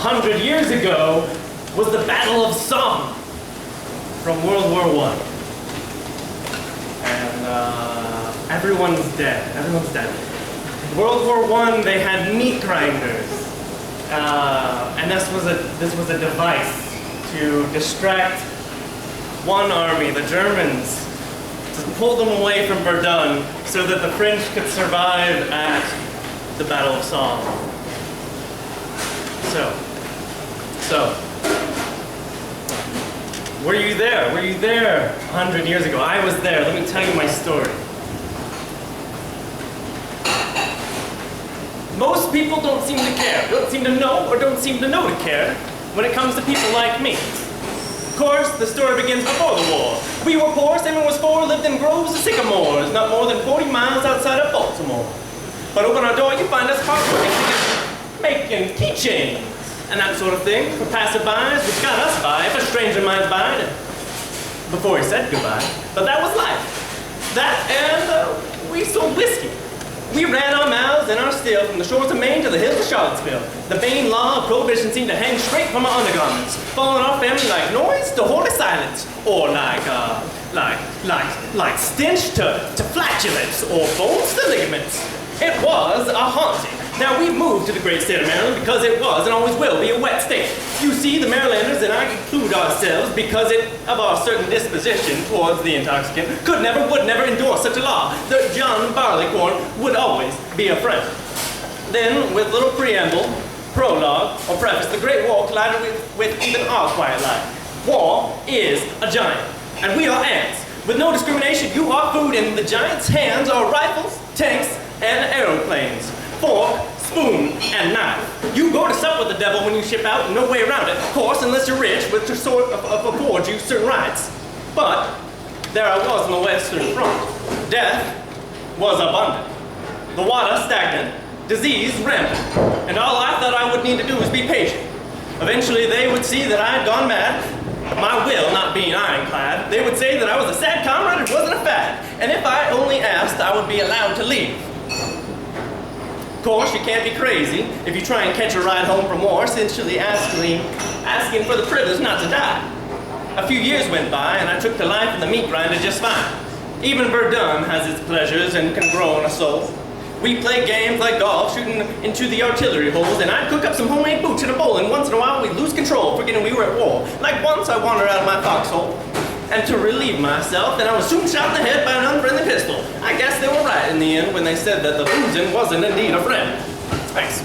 100 years ago was the Battle of Salm from World War I. And everyone's dead. Everyone's dead. World War I, they had meat grinders. And this was a device to distract one army, the Germans, to pull them away from Verdun so that the French could survive at the Battle of Salm. So, were you there? Were you there 100 years ago? I was there. Let me tell you my story. Most people don't seem to care, don't seem to know, or don't seem to know to care when it comes to people like me. Of course, the story begins before the war. We were poor, Simon was four, lived in groves of sycamores, not more than 40 miles outside of Baltimore. But open our door, you find us hardworking, making keychains and that sort of thing for passerbys, which got us by if a stranger might buy it before he said goodbye. But that was life. That and we sold whiskey. We ran our mouths and our steel from the shores of Maine to the hills of Charlottesville. The vain law of prohibition seemed to hang straight from our undergarments, following our family like noise to holy silence, or like stench to flatulence, or bones to ligaments. It was a haunting. Now, we moved to the great state of Maryland because it was and always will be a wet state. You see, the Marylanders and I include ourselves because of our certain disposition towards the intoxicant, would never endorse such a law. The John Barleycorn would always be a friend. Then, with little preamble, prologue, or preface, the Great War collided with even our quiet life. War is a giant, and we are ants. With no discrimination, you are food, and the giant's hands are rifles, tanks, and aeroplanes. Fork, spoon, and knife. You go to sup with the devil when you ship out, no way around it, of course, unless you're rich, which affords you certain rights. But there I was on the Western Front. Death was abundant. The water stagnant, disease rampant, and all I thought I would need to do was be patient. Eventually they would see that I had gone mad, my will not being ironclad. They would say that I was a sad comrade, it wasn't a fad, and if I only asked, I would be allowed to leave. Of course, you can't be crazy if you try and catch a ride home from war, essentially asking for the privilege not to die. A few years went by, and I took to life in the meat grinder just fine. Even Verdun has its pleasures and can grow in a soul. We played games like golf, shooting into the artillery holes, and I'd cook up some homemade boots in a bowl, and once in a while we'd lose control, forgetting we were at war. Like once I wandered out of my foxhole, and to relieve myself, then I was soon shot in the head by an unfriendly pistol. I guess they were right in the end when they said that the losing wasn't indeed a friend. Thanks.